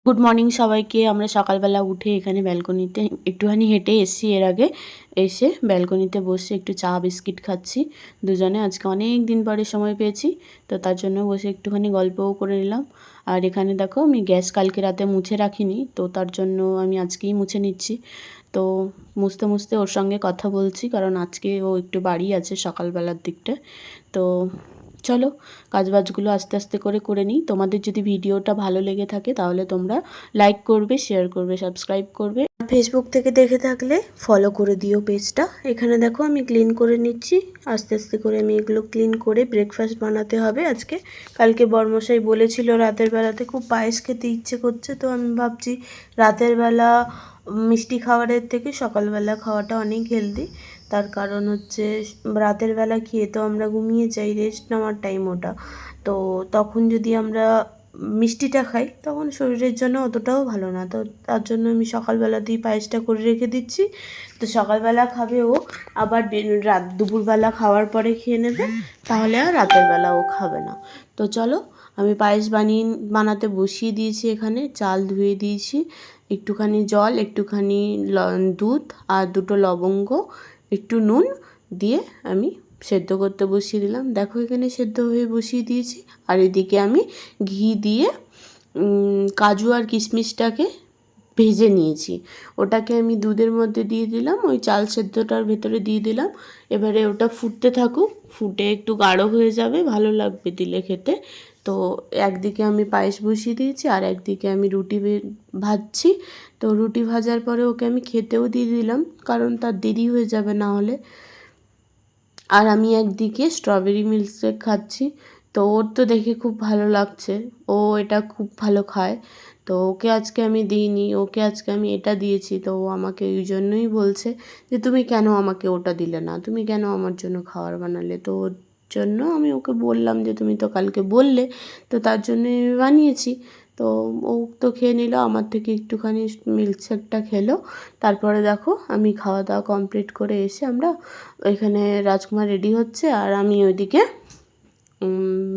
Good morning সবাইকে। আমরা সকালবেলা উঠে এখানে ব্যালকনিতে একটুখানি হেঁটে এসেছি। এর আগে এসে ব্যালকনিতে বসে একটু চা বিস্কিট খাচ্ছি দুজনে। আজকে অনেক দিন পরে সময় পেয়েছি, তো তার জন্য বসে একটুখানি গল্পও করে নিলাম। আর এখানে দেখো, আমি গ্যাস কালকে রাতে মুছে রাখিনি, তো তার জন্য আমি আজকেই মুছে নিচ্ছি। তো মুছতে মুছতে ওর সঙ্গে কথা বলছি, কারণ আজকে ও একটু বাড়ি আছে সকালবেলার দিকটা। তো চলো কাজবাজগুলো আস্তে আস্তে করে নিই। তোমাদের যদি ভিডিওটা ভালো লেগে থাকে তাহলে তোমরা লাইক করবে, শেয়ার করবে, সাবস্ক্রাইব করবে। ফেসবুক থেকে দেখে থাকলে ফলো করে দিও পেজটা। এখানে দেখো আমি ক্লিন করে নিচ্ছি আস্তে আস্তে করে। আমি এগুলো ক্লিন করে ব্রেকফাস্ট বানাতে হবে আজকে। কালকে বরমশাই বলেছিল রাতের বেলাতে খুব পায়েস খেতে ইচ্ছে করছে, তো আমি ভাবছি রাতের বেলা মিষ্টি খাবারের থেকে সকালবেলা খাওয়াটা অনেক হেলদি। তার কারণ হচ্ছে রাতের বেলা খেয়ে তো আমরা ঘুমিয়ে যাই, রেস্ট নেওয়ার টাইম ওটা। তো তখন যদি আমরা মিষ্টিটা খাই তখন শরীরের জন্য অতটাও ভালো না। তো তার জন্য আমি সকালবেলাতেই পায়েসটা করে রেখে দিচ্ছি। তো সকালবেলা খাবে ও, আবার দুপুরবেলা খাওয়ার পরে খেয়ে নেবে, তাহলে আর রাতের বেলা ও খাবে না। তো চলো, আমি পায়েস বানাতে বসিয়ে দিয়েছি। এখানে চাল ধুয়ে দিয়েছি, একটুখানি জল, একটুখানি দুধ আর দুটো লবঙ্গ, একটু নুন দিয়ে আমি সেদ্ধ করতে বসিয়ে দিলাম। দেখো এখানে সেদ্ধ হয়ে বসিয়ে দিয়েছি। আর এদিকে আমি ঘি দিয়ে কাজু আর কিশমিশটাকে ভেজে নিয়েছি। ওটাকে আমি দুধের মধ্যে দিয়ে দিলাম, ওই চাল সেদ্ধটার ভেতরে দিয়ে দিলাম। এবারে ওটা ফুটতে থাকুক, ফুটে একটু গাঢ় হয়ে যাবে, ভালো লাগবে দিলে খেতে। তো একদিকে আমি পায়েস বসিয়ে দিয়েছি আর একদিকে আমি রুটি ভাজছি। তো রুটি ভাজার পরে ওকে আমি খেতেও দিয়ে দিলাম, কারণ তার দেরি হয়ে যাবে না হলে। আর আমি একদিকে স্ট্রবেরি মিল্কশেক খাচ্ছি। তো ওর তো দেখে খুব ভালো লাগছে, ও এটা খুব ভালো খায়। তো ওকে আজকে আমি দিইনি, ওকে আজকে আমি এটা দিয়েছি। তো ও আমাকে ওই জন্যই বলছে যে তুমি কেন আমাকে ওটা দিলে না, তুমি কেন আমার জন্য খাবার বানালে। তো ওর জন্য আমি ওকে বললাম যে তুমি তো কালকে বললে, তো তার জন্য আমি বানিয়েছি। তো ও তো খেয়ে নিল, আমার থেকে একটুখানি মিল্কশেকটা খেলো। তারপরে দেখো আমি খাওয়া দাওয়া কমপ্লিট করে এসে আমরা এখানে রাজকুমার রেডি হচ্ছে, আর আমি ওইদিকে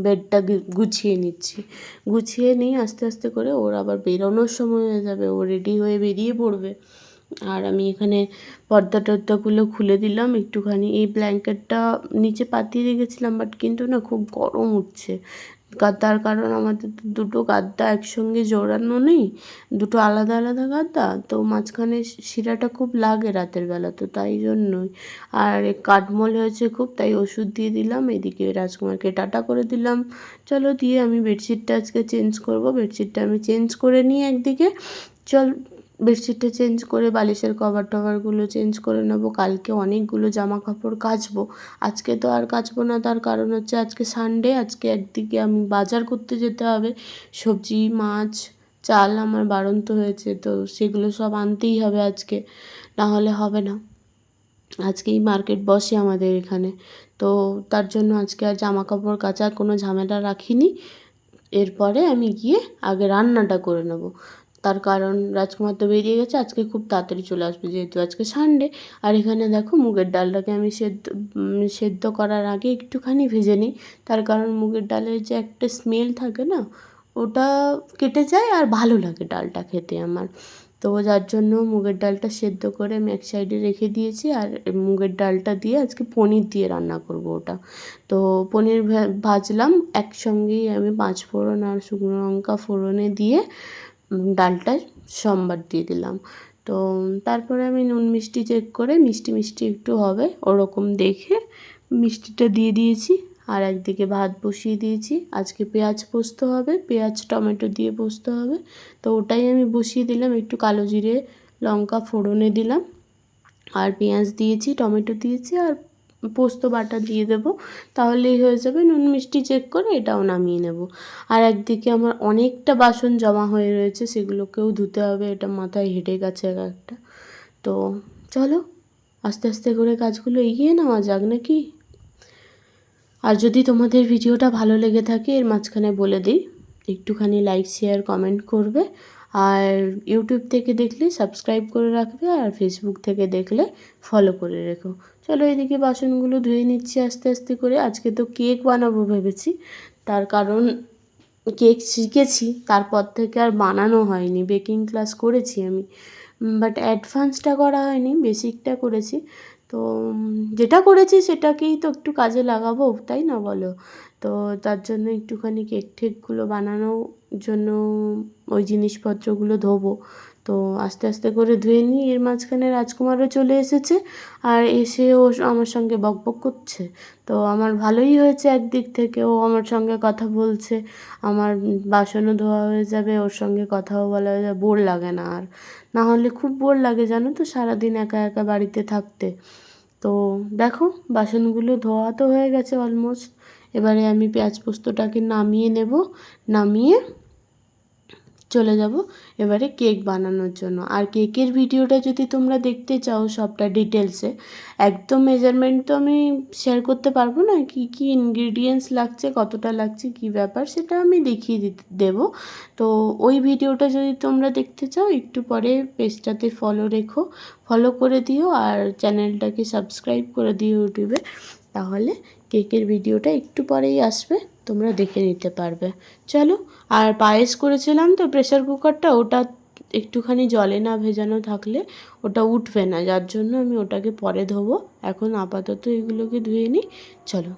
বেডটা গুছিয়ে নিচ্ছি। গুছিয়ে নিই আস্তে আস্তে করে, ওর আবার বেরোনোর সময় হয়ে যাবে, ও রেডি হয়ে বেরিয়ে পড়বে। আর আমি এখানে পর্দা টর্দাগুলো খুলে দিলাম একটুখানি। এই ব্ল্যাঙ্কেটটা নিচে পাতিয়ে রেখেছিলাম, বাট কিন্তু না খুব গরম উঠছে। তার কারণ আমাদের তো দুটো গাদ্দা একসঙ্গে জোড়ানো নেই, দুটো আলাদা আলাদা গাদ্দা, তো মাঝখানে শিরাটা খুব লাগে রাতের বেলা, তো তাই জন্যই। আর কাঠমোল হয়েছে খুব, তাই ওষুধ দিয়ে দিলাম। এদিকে রাজকুমারকে টাটা করে দিলাম। চলো দিয়ে আমি বেডশিটটা আজকে চেঞ্জ করব। বেডশিটটা আমি চেঞ্জ করে নিই একদিকে। চল বেডশিটটা চেঞ্জ করে বালিশের কভার টভারগুলো চেঞ্জ করে নেবো। কালকে অনেকগুলো জামা কাপড় কাচবো, আজকে তো আর কাচবো না। তার কারণ হচ্ছে আজকে সানডে, আজকে একদিকে আমি বাজার করতে যেতে হবে। সবজি, মাছ, চাল আমার বাড়ন্ত হয়েছে, তো সেগুলো সব আনতেই হবে আজকে, না হলে হবে না। আজকেই মার্কেট বসে আমাদের এখানে, তো তার জন্য আজকে আর জামা কাপড় কাচার কোনো ঝামেলা রাখিনি। এরপরে আমি গিয়ে আগে রান্নাটা করে নেব। তার কারণ রাজকুমার তো বেরিয়ে গেছে, আজকে খুব তাড়াতাড়ি চলে আসবে যেহেতু আজকে সানডে। আর এখানে দেখো মুগের ডালটাকে আমি সেদ্ধ করার আগে একটুখানি ভেজে নিই। তার কারণ মুগের ডালের যে একটা স্মেল থাকে না, ওটা কেটে যায় আর ভালো লাগে ডালটা খেতে আমার। তো যার জন্য মুগের ডালটা সেদ্ধ করে আমি এক সাইডে রেখে দিয়েছি। আর মুগের ডালটা দিয়ে আজকে পনির দিয়ে রান্না করব ওটা। তো পনির ভাজলাম একসঙ্গেই, আমি 5 ফোড়ন আর শুকনো লঙ্কা ফোড়নে দিয়ে ডালটা সম্বার দিয়ে দিলাম। তো তারপরে আমি নুন মিষ্টি চেক করে, মিষ্টি মিষ্টি একটু হবে ওরকম দেখে মিষ্টিটা দিয়ে দিয়েছি। আর একদিকে ভাত বসিয়ে দিয়েছি। আজকে পেঁয়াজ পোস্ত হবে, পেঁয়াজ টমেটো দিয়ে পোস্ত হবে। তো ওটাই আমি বসিয়ে দিলাম, একটু কালো জিরে লঙ্কা ফোড়নে দিলাম, আর পেঁয়াজ দিয়েছি, টমেটো দিয়েছি, আর পোস্ত বাটা দিয়ে দেবো, তাহলেই হয়ে যাবে। নুন মিষ্টি চেক করে এটাও নামিয়ে নেব। আর একদিকে আমার অনেকটা বাসন জমা হয়ে রয়েছে, সেগুলোকেও ধুতে হবে, এটা মাথায় হেঁটে গেছে এক একটা। তো চলো আস্তে আস্তে করে কাজগুলো এগিয়ে নেওয়া যাক নাকি। আর যদি তোমাদের ভিডিওটা ভালো লেগে থাকে, এর মাঝখানে বলে দিই, একটুখানি লাইক শেয়ার কমেন্ট করবে। আর ইউটিউব থেকে দেখলে সাবস্ক্রাইব করে রাখবে, আর ফেসবুক থেকে দেখলে ফলো করে রেখো। চলো এদিকে বাসনগুলো ধুয়ে নিচ্ছি আস্তে আস্তে করে। আজকে তো কেক বানাবো ভেবেছি, তার কারণ কেক শিখেছি তারপর থেকে আর বানানো হয়নি। বেকিং ক্লাস করেছি আমি, বাট অ্যাডভান্সটা করা হয়নি, বেসিকটা করেছি। তো যেটা করেছি সেটাকেই তো একটু কাজে লাগাবো, তাই না বলো? তো তার জন্য একটুখানি কেক ঠেকগুলো বানানোর জন্য ওই জিনিসপত্রগুলো ধোবো। তো আস্তে আস্তে করে ধুয়ে নিই। এর মাঝখানে রাজকুমারও চলে এসেছে, আর এসে ও আমার সঙ্গে বকবক করছে। তো আমার ভালোই হয়েছে একদিক থেকে, ও আমার সঙ্গে কথা বলছে, আমার বাসনও ধোয়া হয়ে যাবে, ওর সঙ্গে কথাও বলা হয়ে যাবে, বোর লাগে না আর। না হলে খুব বোর লাগে জানো তো, সারাদিন একা একা বাড়িতে থাকতে। তো দেখো বাসনগুলো ধোয়া তো হয়ে গেছে অলমোস্ট। এবারে আমি পেঁয়াজ পোস্তটাকে নামিয়ে নেব, নামিয়ে চলে যাব এবারে কেক বানানোর জন্য। আর কেকের ভিডিওটা যদি তোমরা দেখতে চাও সবটা ডিটেলসে, একদম মেজারমেন্ট তো আমি শেয়ার করতে পারবো না, কী কী ইনগ্রিডিয়েন্টস লাগছে, কতটা লাগছে, কী ব্যাপার, সেটা আমি দেখিয়ে দেবো। তো ওই ভিডিওটা যদি তোমরা দেখতে চাও একটু পরে পেজটাতে ফলো রেখো, ফলো করে দিও, আর চ্যানেলটাকে সাবস্ক্রাইব করে দিও ইউটিউবে। তাহলে কেকের ভিডিওটা একটু পরেই আসবে, তোমরা দেখে নিতে পারবে। চলো। আর পায়েস করেছিলাম তো প্রেসার কুকারটা, ওটা একটুখানি জলে না ভেজানো থাকলে ওটা উঠবে না, যার জন্য আমি ওটাকে পরে ধোবো। এখন আপাতত এগুলোকে ধুয়ে নিই। চলো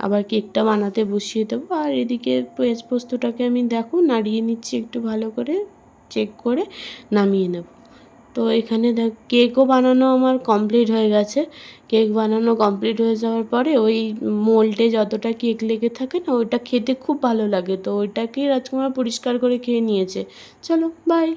আবার কেকটা বানাতে বসিয়ে দেবো। আর এদিকে পেঁয়াজ পোস্তটাকে আমি দেখো নাড়িয়ে নিচ্ছি একটু ভালো করে, চেক করে নামিয়ে নেব। তো এখানে দেখ কেকও বানানো আমার কমপ্লিট হয়ে গেছে। কেক বানানো কমপ্লিট হয়ে যাওয়ার পরে ওই মোল্ডে যতটা কেক লেগে থাকে না, ওইটা খেতে খুব ভালো লাগে, তো ওইটাকেই রাজকুমার পরিষ্কার করে খেয়ে নিয়েছে। চলো বাই।